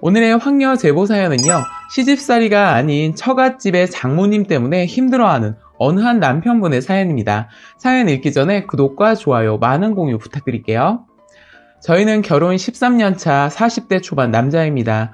오늘의 황녀 제보 사연은요, 시집살이가 아닌 처갓집의 장모님 때문에 힘들어하는 어느 한 남편분의 사연입니다. 사연 읽기 전에 구독과 좋아요, 많은 공유 부탁드릴게요. 저희는 결혼 13년 차 40대 초반 남자입니다.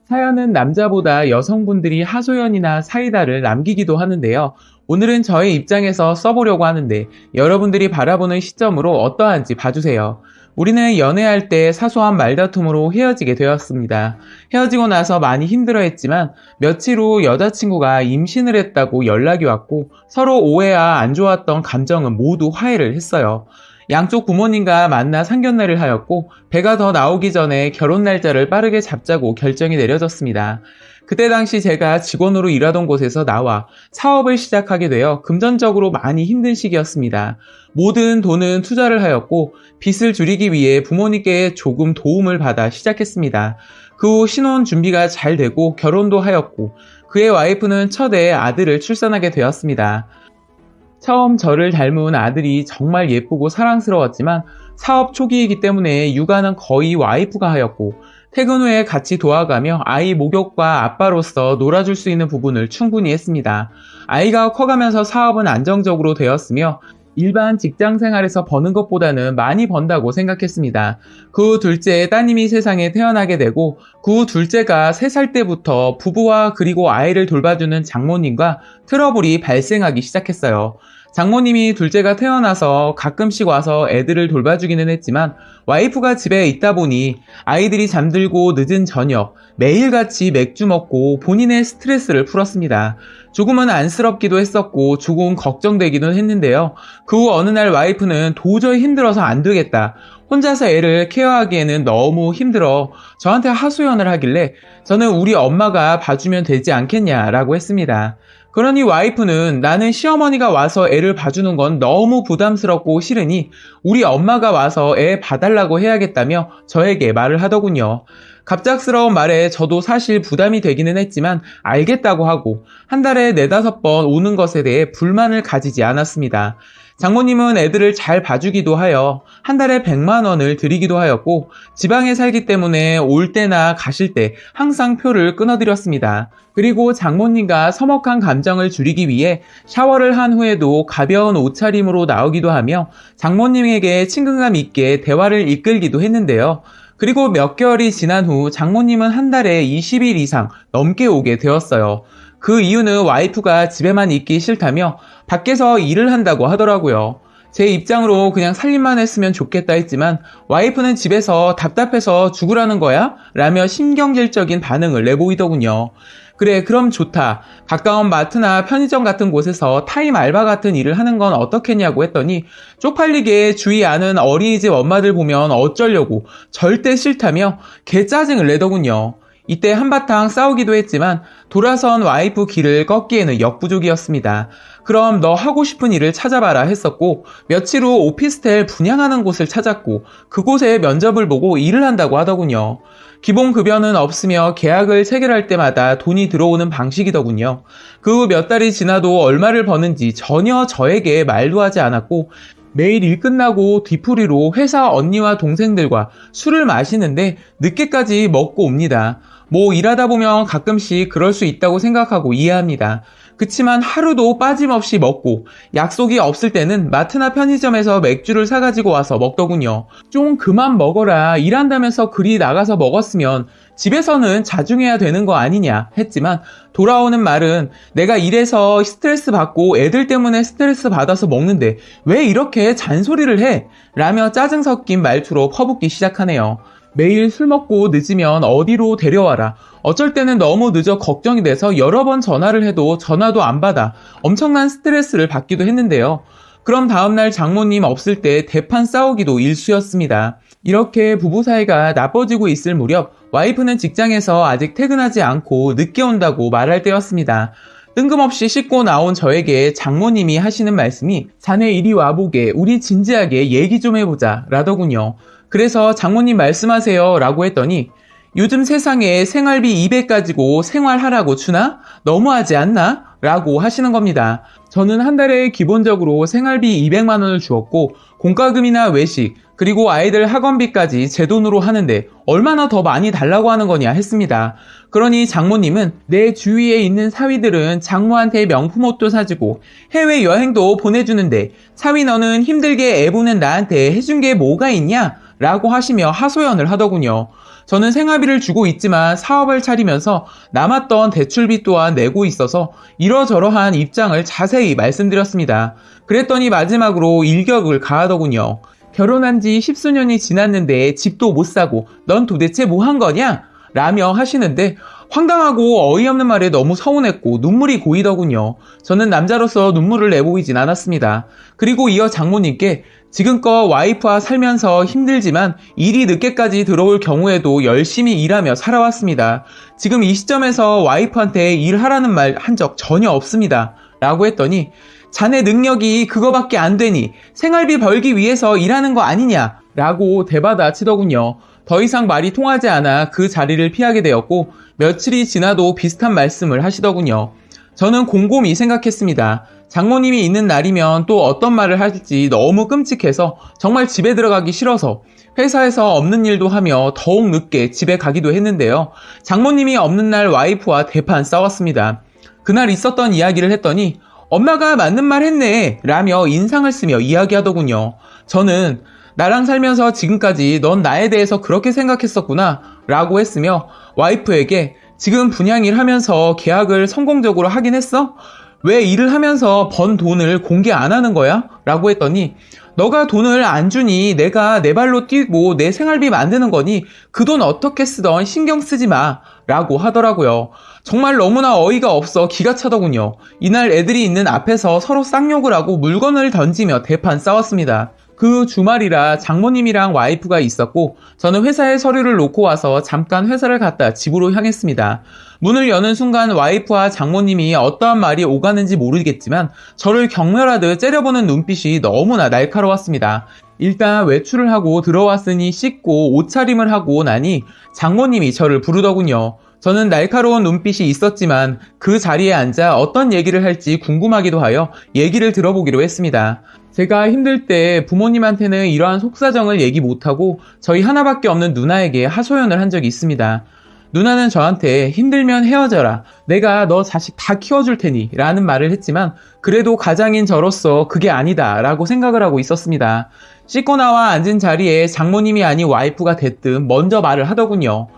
사연은 남자보다 여성분들이 하소연이나 사이다를 남기기도 하는데요. 오늘은 저의 입장에서 써보려고 하는데 여러분들이 바라보는 시점으로 어떠한지 봐주세요. 우리는 연애할 때 사소한 말다툼으로 헤어지게 되었습니다. 헤어지고 나서 많이 힘들어했지만 며칠 후 여자친구가 임신을 했다고 연락이 왔고 서로 오해와 안 좋았던 감정은 모두 화해를 했어요. 양쪽 부모님과 만나 상견례를 하였고 배가 더 나오기 전에 결혼 날짜를 빠르게 잡자고 결정이 내려졌습니다. 그때 당시 제가 직원으로 일하던 곳에서 나와 사업을 시작하게 되어 금전적으로 많이 힘든 시기였습니다. 모든 돈은 투자를 하였고 빚을 줄이기 위해 부모님께 조금 도움을 받아 시작했습니다. 그 후 신혼 준비가 잘 되고 결혼도 하였고 그의 와이프는 첫애 아들을 출산하게 되었습니다. 처음 저를 닮은 아들이 정말 예쁘고 사랑스러웠지만 사업 초기이기 때문에 육아는 거의 와이프가 하였고 퇴근 후에 같이 도와가며 아이 목욕과 아빠로서 놀아줄 수 있는 부분을 충분히 했습니다. 아이가 커가면서 사업은 안정적으로 되었으며 일반 직장 생활에서 버는 것보다는 많이 번다고 생각했습니다. 그 후 둘째 따님이 세상에 태어나게 되고 그 후 둘째가 3살 때부터 부부와 그리고 아이를 돌봐주는 장모님과 트러블이 발생하기 시작했어요. 장모님이 둘째가 태어나서 가끔씩 와서 애들을 돌봐주기는 했지만 와이프가 집에 있다 보니 아이들이 잠들고 늦은 저녁 매일같이 맥주 먹고 본인의 스트레스를 풀었습니다. 조금은 안쓰럽기도 했었고 조금 걱정되기도 했는데요. 그 후 어느 날 와이프는 도저히 힘들어서 안 되겠다. 혼자서 애를 케어하기에는 너무 힘들어 저한테 하소연을 하길래 저는 우리 엄마가 봐주면 되지 않겠냐라고 했습니다. 그러니 와이프는 나는 시어머니가 와서 애를 봐주는 건 너무 부담스럽고 싫으니 우리 엄마가 와서 애 봐달라고 해야겠다며 저에게 말을 하더군요. 갑작스러운 말에 저도 사실 부담이 되기는 했지만 알겠다고 하고 한 달에 4-5번 오는 것에 대해 불만을 가지지 않았습니다. 장모님은 애들을 잘 봐주기도 하여 한 달에 100만 원을 드리기도 하였고 지방에 살기 때문에 올 때나 가실 때 항상 표를 끊어드렸습니다. 그리고 장모님과 서먹한 감정을 줄이기 위해 샤워를 한 후에도 가벼운 옷차림으로 나오기도 하며 장모님에게 친근감 있게 대화를 이끌기도 했는데요. 그리고 몇 개월이 지난 후 장모님은 한 달에 20일 이상 넘게 오게 되었어요. 그 이유는 와이프가 집에만 있기 싫다며 밖에서 일을 한다고 하더라고요. 제 입장으로 그냥 살림만 했으면 좋겠다 했지만 와이프는 집에서 답답해서 죽으라는 거야? 라며 신경질적인 반응을 내보이더군요. 그래, 그럼 좋다. 가까운 마트나 편의점 같은 곳에서 타임 알바 같은 일을 하는 건 어떻겠냐고 했더니 쪽팔리게 주위 아는 어린이집 엄마들 보면 어쩌려고 절대 싫다며 개짜증을 내더군요. 이때 한바탕 싸우기도 했지만 돌아선 와이프 길을 꺾기에는 역부족이었습니다. 그럼 너 하고 싶은 일을 찾아봐라 했었고 며칠 후 오피스텔 분양하는 곳을 찾았고 그곳에 면접을 보고 일을 한다고 하더군요. 기본급여는 없으며 계약을 체결할 때마다 돈이 들어오는 방식이더군요. 그 후 몇 달이 지나도 얼마를 버는지 전혀 저에게 말도 하지 않았고 매일 일 끝나고 뒤풀이로 회사 언니와 동생들과 술을 마시는데 늦게까지 먹고 옵니다. 뭐 일하다 보면 가끔씩 그럴 수 있다고 생각하고 이해합니다. 그치만 하루도 빠짐없이 먹고 약속이 없을 때는 마트나 편의점에서 맥주를 사가지고 와서 먹더군요. 좀 그만 먹어라. 일한다면서 그리 나가서 먹었으면 집에서는 자중해야 되는 거 아니냐 했지만 돌아오는 말은 내가 일해서 스트레스 받고 애들 때문에 스트레스 받아서 먹는데 왜 이렇게 잔소리를 해? 라며 짜증 섞인 말투로 퍼붓기 시작하네요. 매일 술 먹고 늦으면 어디로 데려와라. 어쩔 때는 너무 늦어 걱정이 돼서 여러 번 전화를 해도 전화도 안 받아 엄청난 스트레스를 받기도 했는데요. 그럼 다음날 장모님 없을 때 대판 싸우기도 일쑤였습니다. 이렇게 부부 사이가 나빠지고 있을 무렵 와이프는 직장에서 아직 퇴근하지 않고 늦게 온다고 말할 때였습니다. 뜬금없이 씻고 나온 저에게 장모님이 하시는 말씀이 자네 이리 와보게 우리 진지하게 얘기 좀 해보자 라더군요. 그래서 장모님 말씀하세요 라고 했더니 요즘 세상에 생활비 200 가지고 생활하라고 주나? 너무하지 않나? 라고 하시는 겁니다. 저는 한 달에 기본적으로 생활비 200만 원을 주었고 공과금이나 외식 그리고 아이들 학원비까지 제 돈으로 하는데 얼마나 더 많이 달라고 하는 거냐 했습니다. 그러니 장모님은 내 주위에 있는 사위들은 장모한테 명품 옷도 사주고 해외여행도 보내주는데 사위 너는 힘들게 애 보는 나한테 해준 게 뭐가 있냐? 라고 하시며 하소연을 하더군요. 저는 생활비를 주고 있지만 사업을 차리면서 남았던 대출비 또한 내고 있어서 이러저러한 입장을 자세히 말씀드렸습니다. 그랬더니 마지막으로 일격을 가하더군요. 결혼한 지 십수년이 지났는데 집도 못 사고 넌 도대체 뭐 한 거냐? 라며 하시는데 황당하고 어이없는 말에 너무 서운했고 눈물이 고이더군요. 저는 남자로서 눈물을 내보이진 않았습니다. 그리고 이어 장모님께 지금껏 와이프와 살면서 힘들지만 일이 늦게까지 들어올 경우에도 열심히 일하며 살아왔습니다. 지금 이 시점에서 와이프한테 일하라는 말 한 적 전혀 없습니다. 라고 했더니 자네 능력이 그거밖에 안 되니 생활비 벌기 위해서 일하는 거 아니냐? 라고 대받아 치더군요. 더 이상 말이 통하지 않아 그 자리를 피하게 되었고 며칠이 지나도 비슷한 말씀을 하시더군요. 저는 곰곰이 생각했습니다. 장모님이 있는 날이면 또 어떤 말을 할지 너무 끔찍해서 정말 집에 들어가기 싫어서 회사에서 없는 일도 하며 더욱 늦게 집에 가기도 했는데요. 장모님이 없는 날 와이프와 대판 싸웠습니다. 그날 있었던 이야기를 했더니 엄마가 맞는 말 했네 라며 인상을 쓰며 이야기하더군요. 저는 나랑 살면서 지금까지 넌 나에 대해서 그렇게 생각했었구나 라고 했으며 와이프에게 지금 분양일 하면서 계약을 성공적으로 하긴 했어? 왜 일을 하면서 번 돈을 공개 안 하는 거야? 라고 했더니 너가 돈을 안 주니 내가 내 발로 뛰고 내 생활비 만드는 거니 그 돈 어떻게 쓰던 신경 쓰지 마 라고 하더라고요. 정말 너무나 어이가 없어 기가 차더군요. 이날 애들이 있는 앞에서 서로 쌍욕을 하고 물건을 던지며 대판 싸웠습니다. 그 주말이라 장모님이랑 와이프가 있었고 저는 회사에 서류를 놓고 와서 잠깐 회사를 갔다 집으로 향했습니다. 문을 여는 순간 와이프와 장모님이 어떠한 말이 오가는지 모르겠지만 저를 경멸하듯 째려보는 눈빛이 너무나 날카로웠습니다. 일단 외출을 하고 들어왔으니 씻고 옷차림을 하고 나니 장모님이 저를 부르더군요. 저는 날카로운 눈빛이 있었지만 그 자리에 앉아 어떤 얘기를 할지 궁금하기도 하여 얘기를 들어보기로 했습니다. 제가 힘들 때 부모님한테는 이러한 속사정을 얘기 못하고 저희 하나밖에 없는 누나에게 하소연을 한 적이 있습니다. 누나는 저한테 힘들면 헤어져라. 내가 너 자식 다 키워줄 테니 라는 말을 했지만 그래도 가장인 저로서 그게 아니다 라고 생각을 하고 있었습니다. 씻고 나와 앉은 자리에 장모님이 아닌 와이프가 대뜸 먼저 말을 하더군요.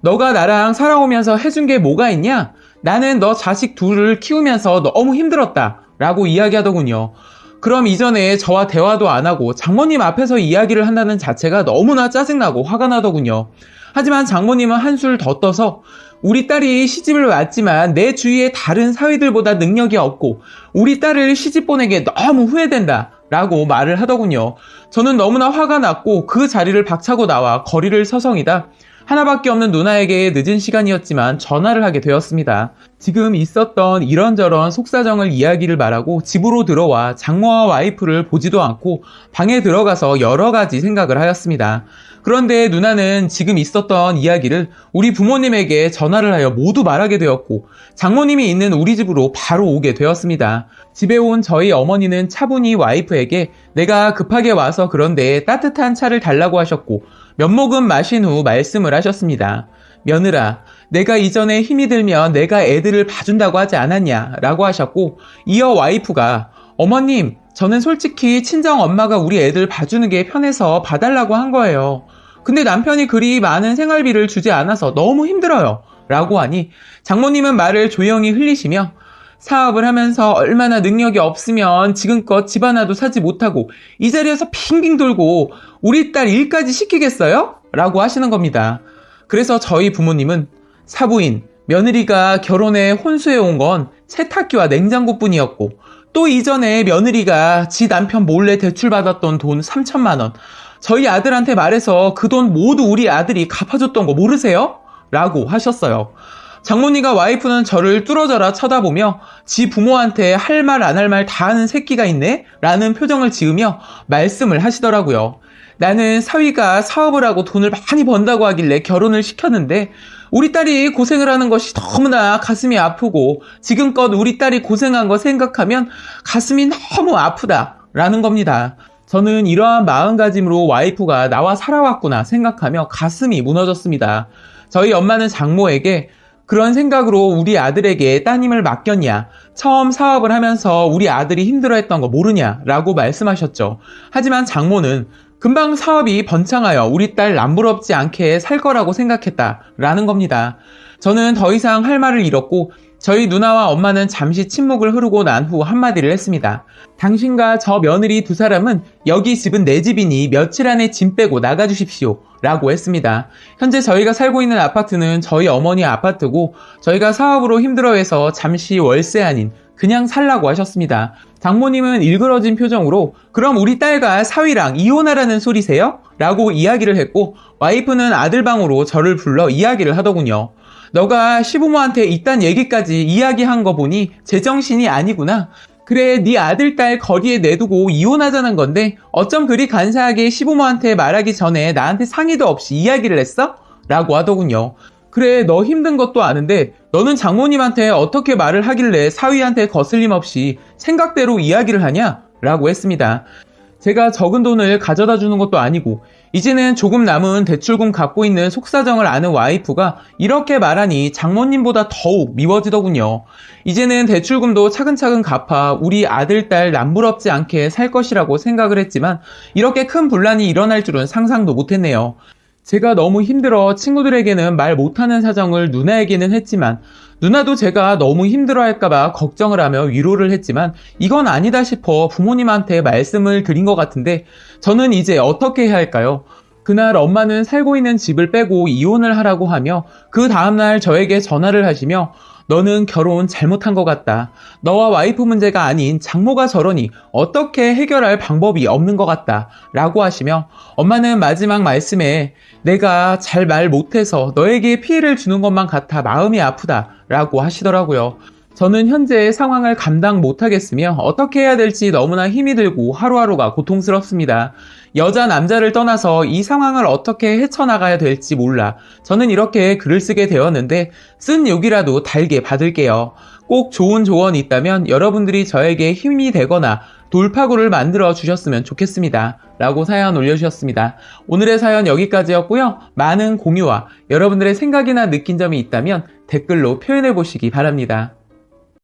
너가 나랑 살아오면서 해준 게 뭐가 있냐? 나는 너 자식 둘을 키우면서 너무 힘들었다 라고 이야기하더군요. 그럼 이전에 저와 대화도 안 하고 장모님 앞에서 이야기를 한다는 자체가 너무나 짜증나고 화가 나더군요. 하지만 장모님은 한술 더 떠서 우리 딸이 시집을 왔지만 내 주위에 다른 사위들보다 능력이 없고 우리 딸을 시집 보내게 너무 후회된다 라고 말을 하더군요. 저는 너무나 화가 났고 그 자리를 박차고 나와 거리를 서성이다 하나밖에 없는 누나에게 늦은 시간이었지만 전화를 하게 되었습니다. 지금 있었던 이런저런 속사정을 이야기를 말하고 집으로 들어와 장모와 와이프를 보지도 않고 방에 들어가서 여러 가지 생각을 하였습니다. 그런데 누나는 지금 있었던 이야기를 우리 부모님에게 전화를 하여 모두 말하게 되었고 장모님이 있는 우리 집으로 바로 오게 되었습니다. 집에 온 저희 어머니는 차분히 와이프에게 내가 급하게 와서 그런데 따뜻한 차를 달라고 하셨고 몇 모금 마신 후 말씀을 하셨습니다. 며느라, 내가 이전에 힘이 들면 내가 애들을 봐준다고 하지 않았냐 라고 하셨고 이어 와이프가 어머님, 저는 솔직히 친정 엄마가 우리 애들 봐주는 게 편해서 봐달라고 한 거예요. 근데 남편이 그리 많은 생활비를 주지 않아서 너무 힘들어요 라고 하니 장모님은 말을 조용히 흘리시며 사업을 하면서 얼마나 능력이 없으면 지금껏 집 하나도 사지 못하고 이 자리에서 빙빙 돌고 우리 딸 일까지 시키겠어요? 라고 하시는 겁니다. 그래서 저희 부모님은 사부인, 며느리가 결혼에 혼수해 온 건 세탁기와 냉장고뿐이었고 또 이전에 며느리가 지 남편 몰래 대출받았던 돈 3천만 원 저희 아들한테 말해서 그 돈 모두 우리 아들이 갚아줬던 거 모르세요? 라고 하셨어요. 장모님과 와이프는 저를 뚫어져라 쳐다보며 지 부모한테 할 말 안 할 말 다 하는 새끼가 있네? 라는 표정을 지으며 말씀을 하시더라고요. 나는 사위가 사업을 하고 돈을 많이 번다고 하길래 결혼을 시켰는데 우리 딸이 고생을 하는 것이 너무나 가슴이 아프고 지금껏 우리 딸이 고생한 거 생각하면 가슴이 너무 아프다라는 겁니다. 저는 이러한 마음가짐으로 와이프가 나와 살아왔구나 생각하며 가슴이 무너졌습니다. 저희 엄마는 장모에게 그런 생각으로 우리 아들에게 따님을 맡겼냐? 처음 사업을 하면서 우리 아들이 힘들어했던 거 모르냐? 라고 말씀하셨죠. 하지만 장모는 금방 사업이 번창하여 우리 딸 남부럽지 않게 살 거라고 생각했다 라는 겁니다. 저는 더 이상 할 말을 잃었고 저희 누나와 엄마는 잠시 침묵을 흐르고 난 후 한마디를 했습니다. 당신과 저 며느리 두 사람은 여기 집은 내 집이니 며칠 안에 짐 빼고 나가주십시오 라고 했습니다. 현재 저희가 살고 있는 아파트는 저희 어머니 아파트고 저희가 사업으로 힘들어해서 잠시 월세 아닌 그냥 살라고 하셨습니다. 장모님은 일그러진 표정으로 그럼 우리 딸과 사위랑 이혼하라는 소리세요? 라고 이야기를 했고 와이프는 아들 방으로 저를 불러 이야기를 하더군요. 너가 시부모한테 이딴 얘기까지 이야기한 거 보니 제정신이 아니구나. 그래, 네 아들 딸 거리에 내두고 이혼하자는 건데 어쩜 그리 간사하게 시부모한테 말하기 전에 나한테 상의도 없이 이야기를 했어? 라고 하더군요. 그래, 너 힘든 것도 아는데 너는 장모님한테 어떻게 말을 하길래 사위한테 거슬림 없이 생각대로 이야기를 하냐? 라고 했습니다. 제가 적은 돈을 가져다 주는 것도 아니고 이제는 조금 남은 대출금 갖고 있는 속사정을 아는 와이프가 이렇게 말하니 장모님보다 더욱 미워지더군요. 이제는 대출금도 차근차근 갚아 우리 아들, 딸 남부럽지 않게 살 것이라고 생각을 했지만 이렇게 큰 분란이 일어날 줄은 상상도 못했네요. 제가 너무 힘들어 친구들에게는 말 못하는 사정을 누나에게는 했지만 누나도 제가 너무 힘들어할까봐 걱정을 하며 위로를 했지만 이건 아니다 싶어 부모님한테 말씀을 드린 것 같은데 저는 이제 어떻게 해야 할까요? 그날 엄마는 살고 있는 집을 빼고 이혼을 하라고 하며 그 다음날 저에게 전화를 하시며 너는 결혼 잘못한 것 같다. 너와 와이프 문제가 아닌 장모가 저러니 어떻게 해결할 방법이 없는 것 같다. 라고 하시며 엄마는 마지막 말씀에 내가 잘 말 못해서 너에게 피해를 주는 것만 같아 마음이 아프다. 라고 하시더라고요. 저는 현재 상황을 감당 못하겠으며 어떻게 해야 될지 너무나 힘이 들고 하루하루가 고통스럽습니다. 여자 남자를 떠나서 이 상황을 어떻게 헤쳐나가야 될지 몰라 저는 이렇게 글을 쓰게 되었는데 쓴 욕이라도 달게 받을게요. 꼭 좋은 조언이 있다면 여러분들이 저에게 힘이 되거나 돌파구를 만들어 주셨으면 좋겠습니다. 라고 사연 올려주셨습니다. 오늘의 사연 여기까지였고요. 많은 공유와 여러분들의 생각이나 느낀 점이 있다면 댓글로 표현해 보시기 바랍니다.